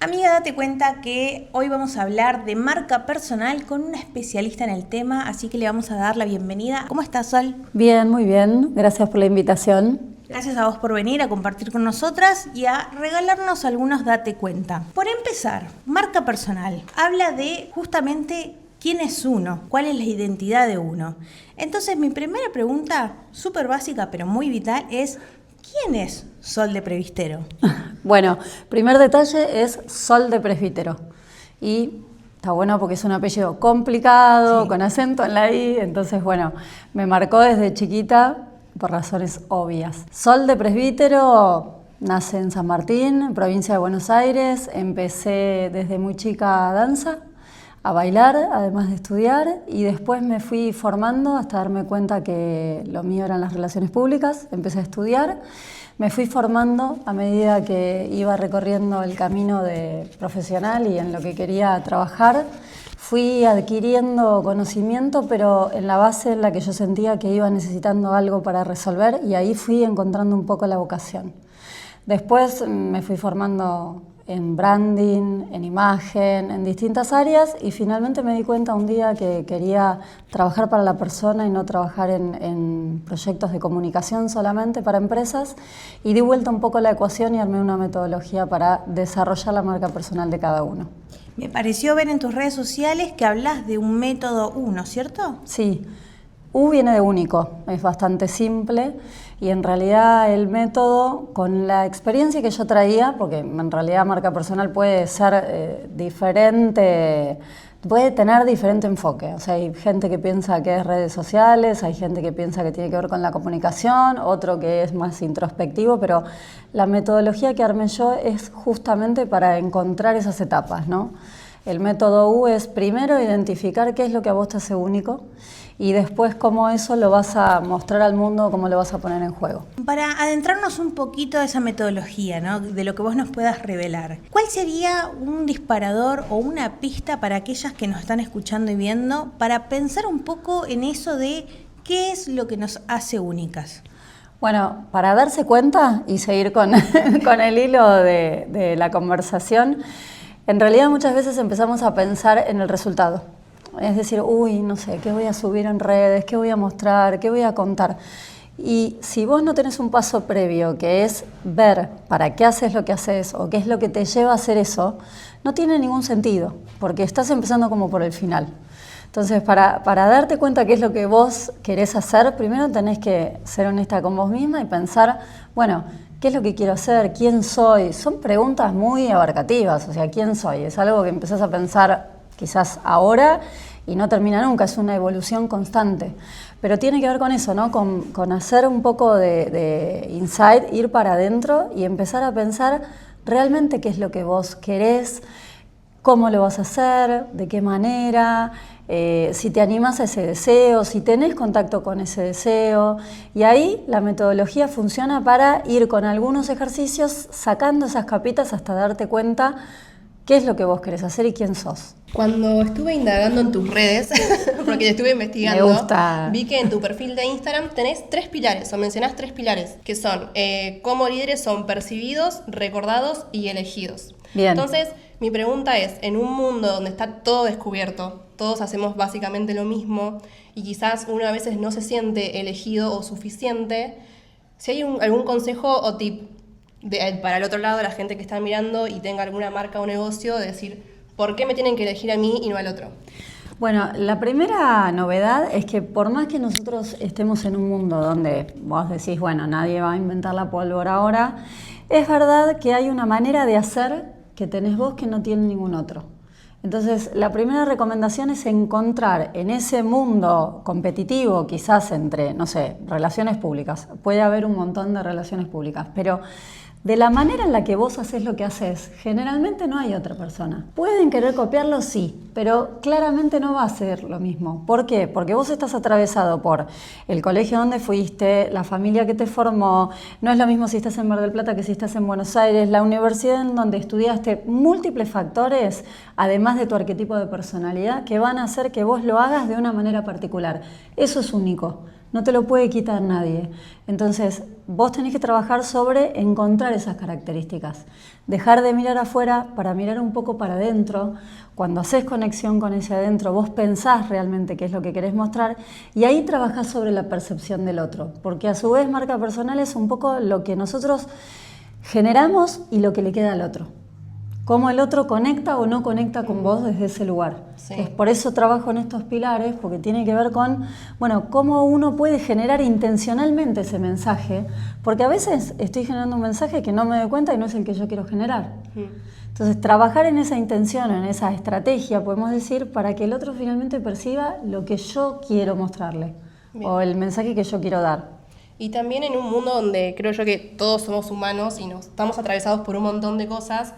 Amiga, date cuenta que hoy vamos a hablar de marca personal con una especialista en el tema, así que le vamos a dar la bienvenida. ¿Cómo estás, Sol? Bien, muy bien. Gracias por la invitación. Gracias a vos por venir a compartir con nosotras y a regalarnos algunos date cuenta. Por empezar, marca personal habla de justamente quién es uno, cuál es la identidad de uno. Entonces, mi primera pregunta, súper básica pero muy vital, es ¿quién es Sol de Presbítero? Bueno, primer detalle es Sol de Presbítero. Y está bueno porque es un apellido complicado, Sí. con acento en la I, entonces bueno, me marcó desde chiquita por razones obvias. Sol de Presbítero nace en San Martín, provincia de Buenos Aires. Empecé desde muy chica a danza, a bailar, además de estudiar, y después me fui formando hasta darme cuenta que lo mío eran las relaciones públicas. Empecé a estudiar, me fui formando a medida que iba recorriendo el camino de profesional y en lo que quería trabajar. Fui adquiriendo conocimiento, pero en la base en la que yo sentía que iba necesitando algo para resolver, y ahí fui encontrando un poco la vocación. Después me fui formando en branding, en imagen, en distintas áreas, y finalmente me di cuenta un día que quería trabajar para la persona y no trabajar en proyectos de comunicación solamente para empresas, y di vuelta un poco la ecuación y armé una metodología para desarrollar la marca personal de cada uno. Me pareció ver en tus redes sociales que hablas de un método 1, ¿cierto? Sí, U viene de único, es bastante simple, y en realidad el método, con la experiencia que yo traía, porque en realidad marca personal puede ser diferente, puede tener diferente enfoque. O sea, hay gente que piensa que es redes sociales, hay gente que piensa que tiene que ver con la comunicación, otro que es más introspectivo, pero la metodología que armé yo es justamente para encontrar esas etapas, ¿no? El método U es primero identificar qué es lo que a vos te hace único, y después cómo eso lo vas a mostrar al mundo, cómo lo vas a poner en juego. Para adentrarnos un poquito a esa metodología, ¿no? De lo que vos nos puedas revelar, ¿cuál sería un disparador o una pista para aquellas que nos están escuchando y viendo para pensar un poco en eso de qué es lo que nos hace únicas? Bueno, para darse cuenta y seguir con, con el hilo de la conversación, en realidad muchas veces empezamos a pensar en el resultado. Es decir, uy, no sé, ¿qué voy a subir en redes? ¿Qué voy a mostrar? ¿Qué voy a contar? Y si vos no tenés un paso previo, que es ver para qué haces lo que haces o qué es lo que te lleva a hacer eso, no tiene ningún sentido, porque estás empezando como por el final. Entonces, para darte cuenta qué es lo que vos querés hacer, primero tenés que ser honesta con vos misma y pensar, bueno, ¿qué es lo que quiero hacer? ¿Quién soy? Son preguntas muy abarcativas, o sea, ¿quién soy? Es algo que empezás a pensar quizás ahora y no termina nunca, es una evolución constante. Pero tiene que ver con eso, ¿no? Con hacer un poco de insight, ir para adentro y empezar a pensar realmente qué es lo que vos querés, cómo lo vas a hacer, de qué manera, si te animás a ese deseo, si tenés contacto con ese deseo. Y ahí la metodología funciona para ir con algunos ejercicios sacando esas capitas hasta darte cuenta qué es lo que vos querés hacer y quién sos. Cuando estuve indagando en tus redes, porque te estuve investigando, Me gusta. vi que en tu perfil de Instagram tenés 3 pilares, o mencionás 3 pilares, que son cómo líderes son percibidos, recordados y elegidos. Bien. Entonces, mi pregunta es, en un mundo donde está todo descubierto, todos hacemos básicamente lo mismo, y quizás uno a veces no se siente elegido o suficiente, si hay algún consejo o tip para el otro lado, la gente que está mirando y tenga alguna marca o negocio, de decir, ¿por qué me tienen que elegir a mí y no al otro? Bueno, la primera novedad es que por más que nosotros estemos en un mundo donde vos decís, bueno, nadie va a inventar la pólvora ahora, es verdad que hay una manera de hacer que tenés vos que no tiene ningún otro. Entonces, la primera recomendación es encontrar en ese mundo competitivo, quizás entre, no sé, relaciones públicas. Puede haber un montón de relaciones públicas, pero de la manera en la que vos haces lo que haces, generalmente no hay otra persona. Pueden querer copiarlo, sí, pero claramente no va a ser lo mismo. ¿Por qué? Porque vos estás atravesado por el colegio donde fuiste, la familia que te formó, no es lo mismo si estás en Mar del Plata que si estás en Buenos Aires, la universidad en donde estudiaste, múltiples factores, además de tu arquetipo de personalidad, que van a hacer que vos lo hagas de una manera particular. Eso es único. no te lo puede quitar nadie. Entonces, vos tenés que trabajar sobre encontrar esas características. Dejar de mirar afuera para mirar un poco para adentro. Cuando haces conexión con ese adentro, vos pensás realmente qué es lo que querés mostrar y ahí trabajás sobre la percepción del otro. Porque a su vez, marca personal es un poco lo que nosotros generamos y lo que le queda al otro. Cómo el otro conecta o no conecta con vos desde ese lugar. Sí. Entonces, por eso trabajo en estos pilares, porque tiene que ver con, bueno, cómo uno puede generar intencionalmente ese mensaje, porque a veces estoy generando un mensaje que no me doy cuenta y no es el que yo quiero generar. Entonces, trabajar en esa intención, en esa estrategia, podemos decir, para que el otro finalmente perciba lo que yo quiero mostrarle, o el mensaje que yo quiero dar. Y también en un mundo donde creo yo que todos somos humanos y nos estamos atravesados por un montón de cosas,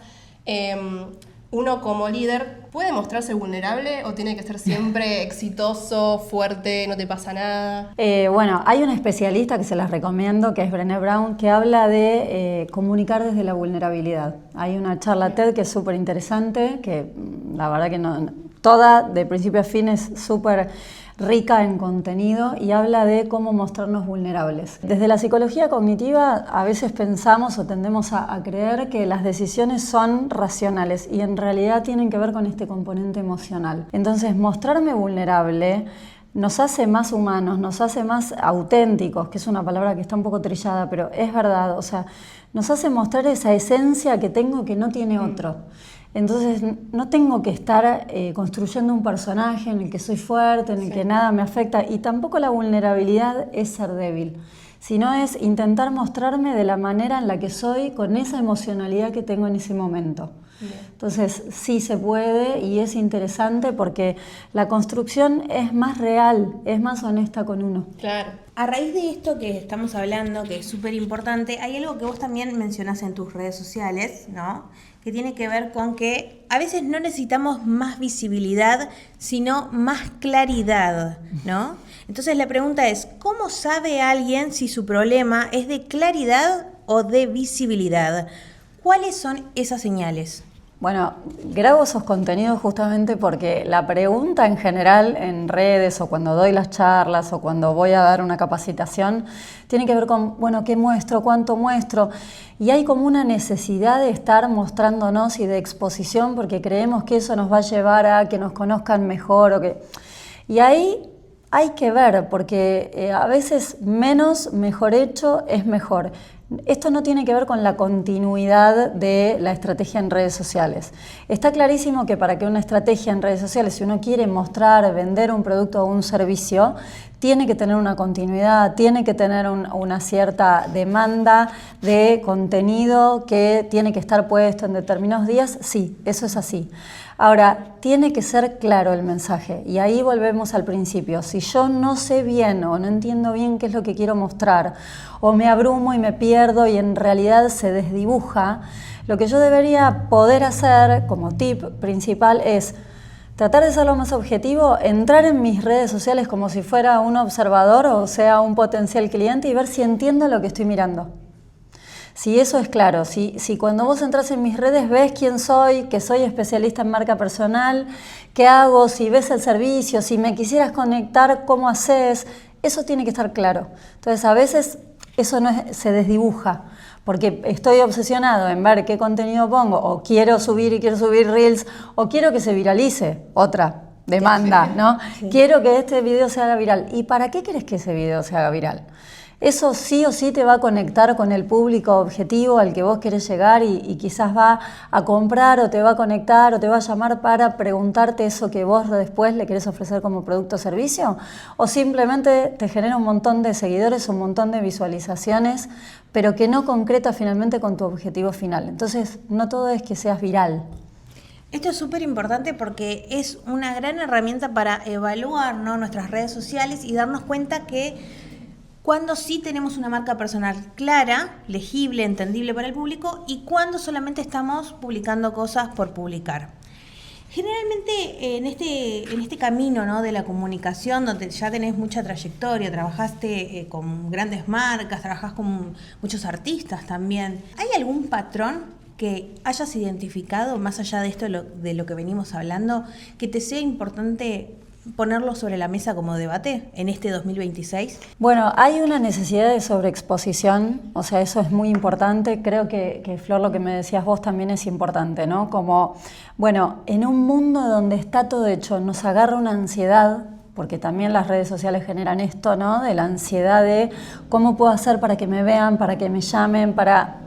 uno como líder puede mostrarse vulnerable o tiene que ser siempre exitoso, fuerte, no te pasa nada. Bueno, hay una especialista que se las recomiendo, que es Brené Brown, que habla de comunicar desde la vulnerabilidad. Hay una charla TED que es súper interesante, que la verdad que toda de principio a fin es súper rica en contenido y habla de cómo mostrarnos vulnerables. Desde la psicología cognitiva a veces pensamos o tendemos a creer que las decisiones son racionales y en realidad tienen que ver con este componente emocional. Entonces, mostrarme vulnerable nos hace más humanos, nos hace más auténticos, que es una palabra que está un poco trillada, pero es verdad, o sea, nos hace mostrar esa esencia que tengo que no tiene otro. Entonces no tengo que estar construyendo un personaje en el que soy fuerte, en el que nada me afecta, y tampoco la vulnerabilidad es ser débil, sino es intentar mostrarme de la manera en la que soy con esa emocionalidad que tengo en ese momento. Bien. Entonces sí se puede y es interesante porque la construcción es más real, es más honesta con uno. Claro. A raíz de esto que estamos hablando, que es súper importante, hay algo que vos también mencionás en tus redes sociales, ¿no? Que tiene que ver con que a veces no necesitamos más visibilidad, sino más claridad, ¿no? Entonces la pregunta es, ¿cómo sabe alguien si su problema es de claridad o de visibilidad? ¿Cuáles son esas señales? Bueno, grabo esos contenidos justamente porque la pregunta en general en redes o cuando doy las charlas o cuando voy a dar una capacitación tiene que ver con, bueno, ¿qué muestro? ¿Cuánto muestro? Y hay como una necesidad de estar mostrándonos y de exposición porque creemos que eso nos va a llevar a que nos conozcan mejor. Y ahí hay que ver porque a veces menos, mejor hecho es mejor. Esto no tiene que ver con la continuidad de la estrategia en redes sociales. Está clarísimo que para que una estrategia en redes sociales, si uno quiere mostrar, vender un producto o un servicio, tiene que tener una continuidad, tiene que tener una cierta demanda de contenido que tiene que estar puesto en determinados días. Sí, eso es así. Ahora, tiene que ser claro el mensaje y ahí volvemos al principio. Si yo no sé bien o no entiendo bien qué es lo que quiero mostrar o me abrumo y me pierdo y en realidad se desdibuja, lo que yo debería poder hacer como tip principal es tratar de ser lo más objetivo, entrar en mis redes sociales como si fuera un observador o sea un potencial cliente y ver si entiendo lo que estoy mirando. Si eso es claro, si cuando vos entras en mis redes ves quién soy, que soy especialista en marca personal, qué hago, si ves el servicio, si me quisieras conectar, cómo haces, eso tiene que estar claro. Entonces a veces eso se desdibuja, porque estoy obsesionado en ver qué contenido pongo, o quiero subir Reels, o quiero que se viralice, otra demanda, ¿no? Sí. Quiero que este video se haga viral. ¿Y para qué querés que ese video se haga viral? Eso sí o sí te va a conectar con el público objetivo al que vos querés llegar y quizás va a comprar o te va a conectar o te va a llamar para preguntarte eso que vos después le querés ofrecer como producto o servicio, o simplemente te genera un montón de seguidores, un montón de visualizaciones, pero que no concreta finalmente con tu objetivo final. Entonces, no todo es que seas viral. Esto es súper importante porque es una gran herramienta para evaluar, ¿no?, nuestras redes sociales y darnos cuenta que cuando sí tenemos una marca personal clara, legible, entendible para el público y cuando solamente estamos publicando cosas por publicar. Generalmente en este camino, ¿no?, de la comunicación, donde ya tenés mucha trayectoria, trabajaste con grandes marcas, trabajás con muchos artistas también, ¿hay algún patrón que hayas identificado, más allá de esto de lo que venimos hablando, que te sea importante ponerlo sobre la mesa como debate en este 2026? Bueno, hay una necesidad de sobreexposición, o sea, eso es muy importante. Creo que Flor, lo que me decías vos también es importante, ¿no? Como, bueno, en un mundo donde está todo hecho, nos agarra una ansiedad, porque también las redes sociales generan esto, ¿no? De la ansiedad de cómo puedo hacer para que me vean, para que me llamen, para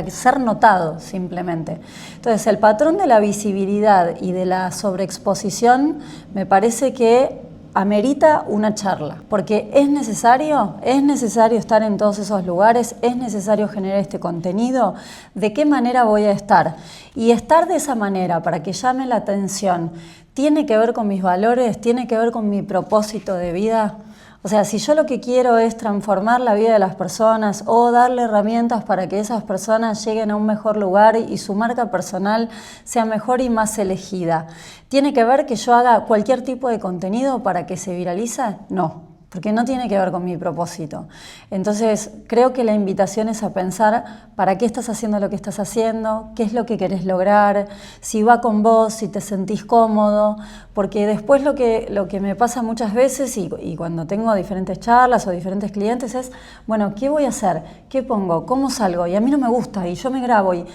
ser notado simplemente. Entonces, el patrón de la visibilidad y de la sobreexposición me parece que amerita una charla, porque es necesario estar en todos esos lugares, es necesario generar este contenido. ¿De qué manera voy a estar? Y estar de esa manera para que llame la atención, ¿tiene que ver con mis valores? ¿Tiene que ver con mi propósito de vida? O sea, si yo lo que quiero es transformar la vida de las personas o darle herramientas para que esas personas lleguen a un mejor lugar y su marca personal sea mejor y más elegida, ¿tiene que ver que yo haga cualquier tipo de contenido para que se viralice? No, porque no tiene que ver con mi propósito. Entonces, creo que la invitación es a pensar para qué estás haciendo lo que estás haciendo, qué es lo que querés lograr, si va con vos, si te sentís cómodo, porque después lo que me pasa muchas veces y cuando tengo diferentes charlas o diferentes clientes es, bueno, ¿qué voy a hacer? ¿Qué pongo? ¿Cómo salgo? Y a mí no me gusta y yo me grabo y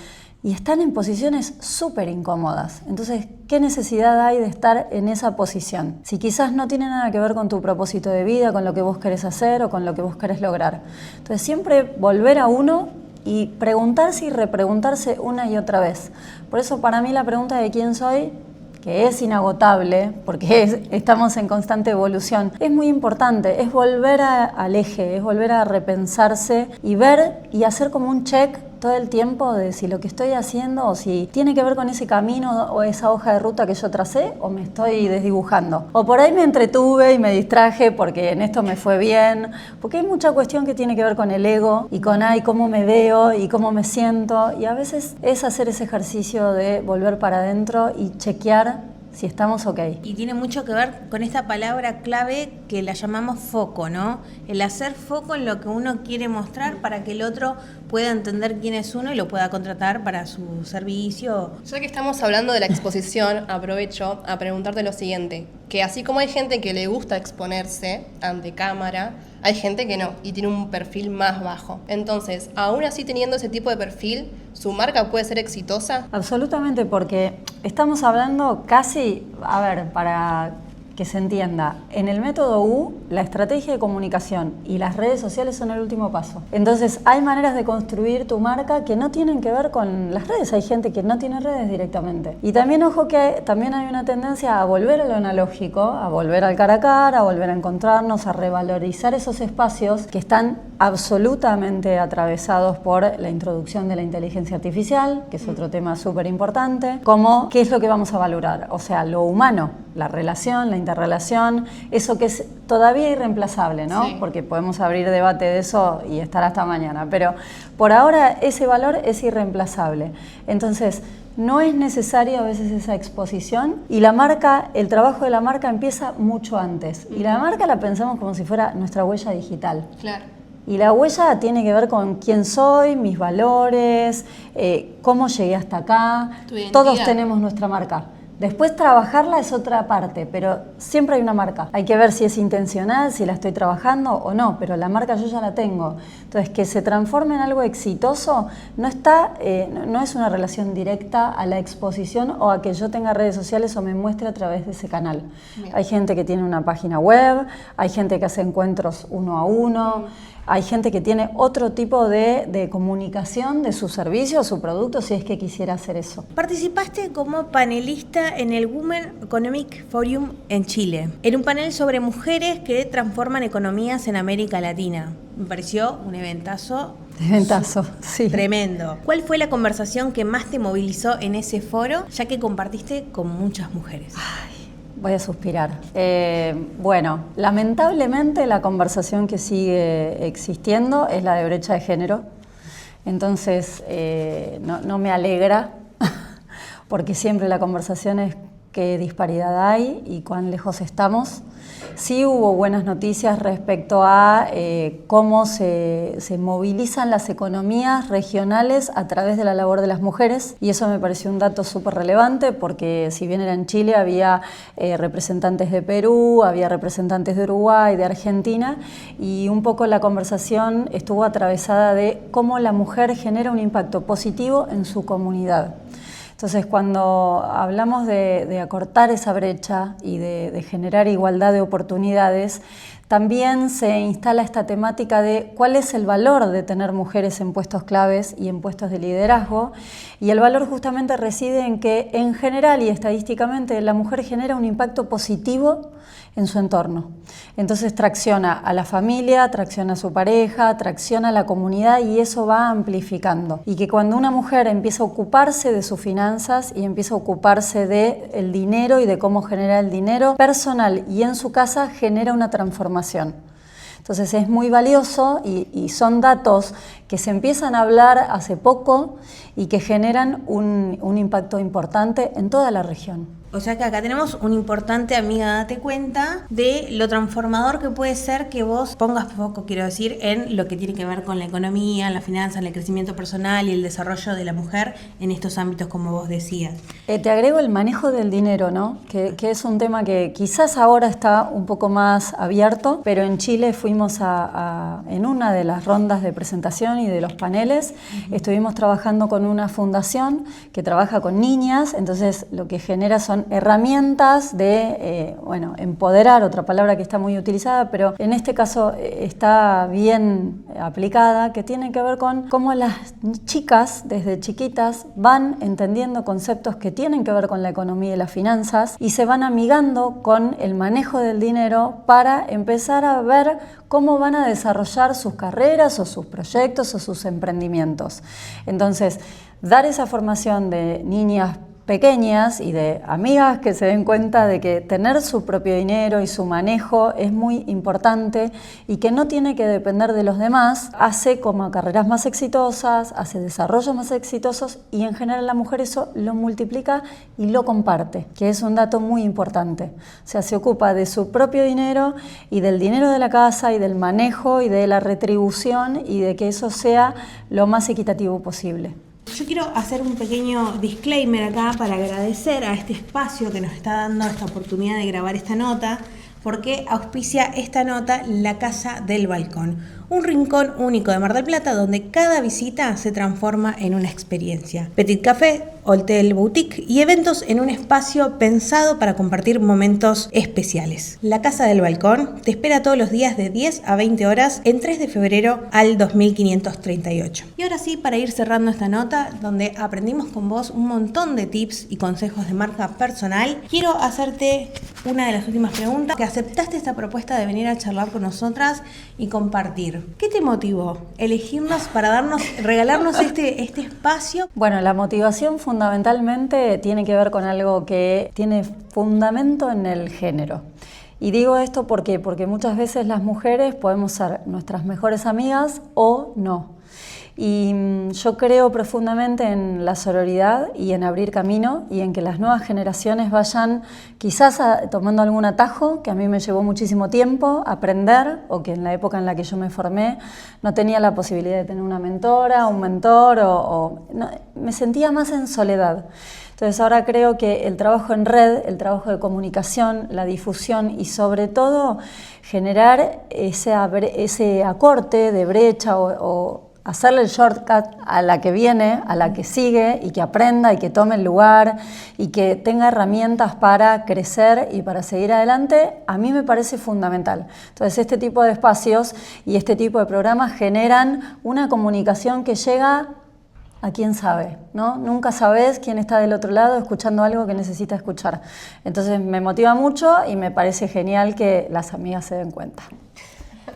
están en posiciones súper incómodas. Entonces, ¿qué necesidad hay de estar en esa posición? Si quizás no tiene nada que ver con tu propósito de vida, con lo que vos querés hacer o con lo que vos querés lograr. Entonces, siempre volver a uno y preguntarse y repreguntarse una y otra vez. Por eso, para mí, la pregunta de quién soy, que es inagotable, porque estamos en constante evolución, es muy importante, es volver al eje, es volver a repensarse y ver y hacer como un check todo el tiempo de si lo que estoy haciendo o si tiene que ver con ese camino o esa hoja de ruta que yo tracé o me estoy desdibujando. O por ahí me entretuve y me distraje porque en esto me fue bien, porque hay mucha cuestión que tiene que ver con el ego y con cómo me veo y cómo me siento, y a veces es hacer ese ejercicio de volver para adentro y chequear si estamos ok. Y tiene mucho que ver con esta palabra clave que la llamamos foco, ¿no? El hacer foco en lo que uno quiere mostrar para que el otro pueda entender quién es uno y lo pueda contratar para su servicio. Ya que estamos hablando de la exposición, aprovecho a preguntarte lo siguiente, que así como hay gente que le gusta exponerse ante cámara, hay gente que no y tiene un perfil más bajo. Entonces, aún así teniendo ese tipo de perfil, ¿su marca puede ser exitosa? Absolutamente, porque estamos hablando casi, a ver, para que se entienda, en el método U, la estrategia de comunicación y las redes sociales son el último paso. Entonces, hay maneras de construir tu marca que no tienen que ver con las redes. Hay gente que no tiene redes directamente. Y también, ojo, que también hay una tendencia a volver a lo analógico, a volver al cara a cara, a volver a encontrarnos, a revalorizar esos espacios que están absolutamente atravesados por la introducción de la inteligencia artificial, que es otro tema súper importante, como qué es lo que vamos a valorar. O sea, lo humano, la relación, la interrelación, eso que es todavía irreemplazable, ¿no? Sí. Porque podemos abrir debate de eso y estar hasta mañana, pero por ahora ese valor es irreemplazable. Entonces, no es necesaria a veces esa exposición y la marca, el trabajo de la marca empieza mucho antes. Y la marca la pensamos como si fuera nuestra huella digital. Claro. Y la huella tiene que ver con quién soy, mis valores, cómo llegué hasta acá. Tu identidad. Todos tenemos nuestra marca. Después trabajarla es otra parte, pero siempre hay una marca. Hay que ver si es intencional, si la estoy trabajando o no, pero la marca yo ya la tengo. Entonces, que se transforme en algo exitoso no es una relación directa a la exposición o a que yo tenga redes sociales o me muestre a través de ese canal. Bien. Hay gente que tiene una página web, hay gente que hace encuentros uno a uno, hay gente que tiene otro tipo de comunicación de su servicio o su producto, si es que quisiera hacer eso. Participaste como panelista en el Women Economic Forum en Chile, en un panel sobre mujeres que transforman economías en América Latina. Me pareció un eventazo. Sí. Tremendo. ¿Cuál fue la conversación que más te movilizó en ese foro, ya que compartiste con muchas mujeres? Voy a suspirar. Bueno, lamentablemente la conversación que sigue existiendo es la de brecha de género. Entonces, no me alegra, porque siempre la conversación es qué disparidad hay y cuán lejos estamos. Sí hubo buenas noticias respecto a cómo se movilizan las economías regionales a través de la labor de las mujeres, y eso me pareció un dato súper relevante porque si bien era en Chile había representantes de Perú, había representantes de Uruguay, de Argentina, y un poco la conversación estuvo atravesada de cómo la mujer genera un impacto positivo en su comunidad. Entonces, cuando hablamos de acortar esa brecha y de generar igualdad de oportunidades, también se instala esta temática de cuál es el valor de tener mujeres en puestos claves y en puestos de liderazgo. Y el valor justamente reside en que, en general y estadísticamente, la mujer genera un impacto positivo en su entorno. Entonces tracciona a la familia, tracciona a su pareja, tracciona a la comunidad, y eso va amplificando. Y que cuando una mujer empieza a ocuparse de sus finanzas y empieza a ocuparse del dinero y de cómo genera el dinero personal y en su casa, genera una transformación. Entonces es muy valioso y son datos que se empiezan a hablar hace poco y que generan un impacto importante en toda la región. O sea que acá tenemos un importante, amiga, date cuenta de lo transformador que puede ser que vos pongas foco, quiero decir, en lo que tiene que ver con la economía, la finanza, el crecimiento personal y el desarrollo de la mujer en estos ámbitos, como vos decías. Te agrego el manejo del dinero, ¿no? Que es un tema que quizás ahora está un poco más abierto, pero en Chile fuimos en una de las rondas de presentación y de los paneles, estuvimos trabajando con una fundación que trabaja con niñas, entonces lo que genera son herramientas de, empoderar, otra palabra que está muy utilizada, pero en este caso está bien aplicada, que tiene que ver con cómo las chicas desde chiquitas van entendiendo conceptos que tienen que ver con la economía y las finanzas y se van amigando con el manejo del dinero para empezar a ver cómo van a desarrollar sus carreras o sus proyectos o sus emprendimientos. Entonces, dar esa formación de niñas pequeñas y de amigas que se den cuenta de que tener su propio dinero y su manejo es muy importante y que no tiene que depender de los demás, hace como carreras más exitosas, hace desarrollos más exitosos, y en general la mujer eso lo multiplica y lo comparte, que es un dato muy importante. O sea, se ocupa de su propio dinero y del dinero de la casa y del manejo y de la retribución y de que eso sea lo más equitativo posible. Yo quiero hacer un pequeño disclaimer acá para agradecer a este espacio que nos está dando esta oportunidad de grabar esta nota, porque auspicia esta nota la Casa del Balcón, un rincón único de Mar del Plata donde cada visita se transforma en una experiencia. Petit Café, hotel boutique y eventos en un espacio pensado para compartir momentos especiales. La Casa del Balcón te espera todos los días de 10 a 20 horas en 3 de febrero al 2538. Y ahora sí, para ir cerrando esta nota, donde aprendimos con vos un montón de tips y consejos de marca personal, quiero hacerte una de las últimas preguntas, que aceptaste esta propuesta de venir a charlar con nosotras y compartir. ¿Qué te motivó elegirnos para regalarnos este espacio? Bueno, la motivación fundamentalmente tiene que ver con algo que tiene fundamento en el género. Y digo esto porque muchas veces las mujeres podemos ser nuestras mejores amigas o no. Y yo creo profundamente en la sororidad y en abrir camino y en que las nuevas generaciones vayan quizás tomando algún atajo que a mí me llevó muchísimo tiempo aprender, o que en la época en la que yo me formé no tenía la posibilidad de tener una mentora, un mentor, no, me sentía más en soledad. Entonces ahora creo que el trabajo en red, el trabajo de comunicación, la difusión y sobre todo generar ese acorte de brecha o hacerle el shortcut a la que viene, a la que sigue y que aprenda y que tome el lugar y que tenga herramientas para crecer y para seguir adelante, a mí me parece fundamental. Entonces este tipo de espacios y este tipo de programas generan una comunicación que llega a quién sabe, ¿no? Nunca sabes quién está del otro lado escuchando algo que necesita escuchar. Entonces me motiva mucho y me parece genial que las amigas se den cuenta.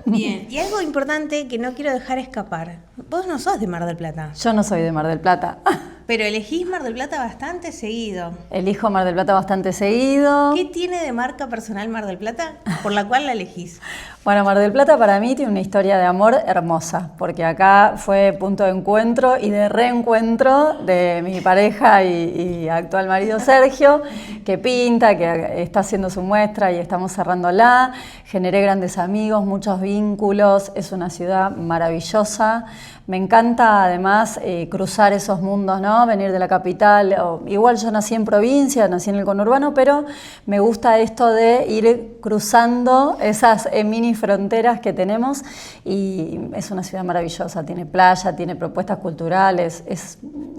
Bien, y algo importante que no quiero dejar escapar. Vos no sos de Mar del Plata. Yo no soy de Mar del Plata. Pero elegís Mar del Plata bastante seguido. Elijo Mar del Plata bastante seguido. ¿Qué tiene de marca personal Mar del Plata por la cual la elegís? Bueno, Mar del Plata para mí tiene una historia de amor hermosa, porque acá fue punto de encuentro y de reencuentro de mi pareja y actual marido Sergio, que pinta, que está haciendo su muestra y estamos cerrándola. Generé grandes amigos, muchos vínculos, es una ciudad maravillosa. Me encanta además cruzar esos mundos, ¿no? Venir de la capital. Igual yo nací en provincia, nací en el conurbano, pero me gusta esto de ir cruzando esas mini fronteras que tenemos, y es una ciudad maravillosa, tiene playa, tiene propuestas culturales,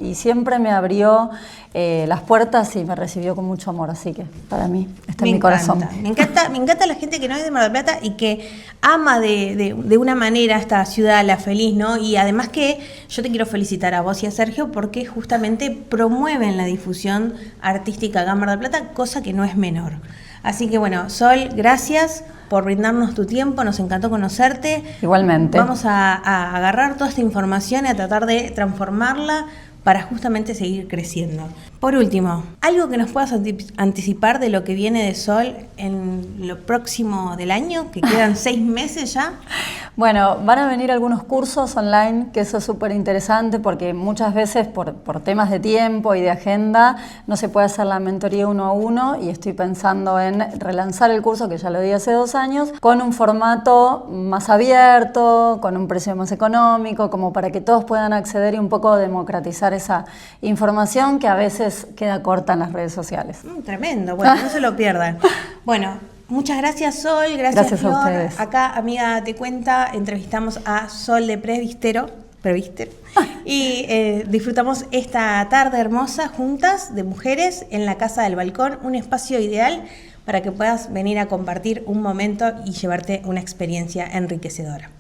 y siempre me abrió las puertas y me recibió con mucho amor, así que para mí está en mi corazón. Me encanta la gente que no es de Mar del Plata y que ama de una manera esta ciudad, la feliz, ¿no? Y además que yo te quiero felicitar a vos y a Sergio porque justamente promueven la difusión artística acá en Mar del Plata, cosa que no es menor. Así que bueno, Sol, gracias por brindarnos tu tiempo, nos encantó conocerte. Igualmente. Vamos a agarrar toda esta información y a tratar de transformarla para justamente seguir creciendo. Por último, algo que nos puedas anticipar de lo que viene de Sol en lo próximo del año, que quedan 6 meses ya. Bueno, van a venir algunos cursos online, que eso es súper interesante porque muchas veces por temas de tiempo y de agenda no se puede hacer la mentoría 1 a 1, y estoy pensando en relanzar el curso que ya lo di hace 2 años con un formato más abierto, con un precio más económico, como para que todos puedan acceder y un poco democratizar esa información que a veces queda corta en las redes sociales. Tremendo, bueno, no se lo pierdan. Bueno, muchas gracias Sol, gracias Flor. A ustedes. Acá, amiga Date Cuenta, entrevistamos a Sol de Previstero y disfrutamos esta tarde hermosa juntas de mujeres en la Casa del Balcón, un espacio ideal para que puedas venir a compartir un momento y llevarte una experiencia enriquecedora.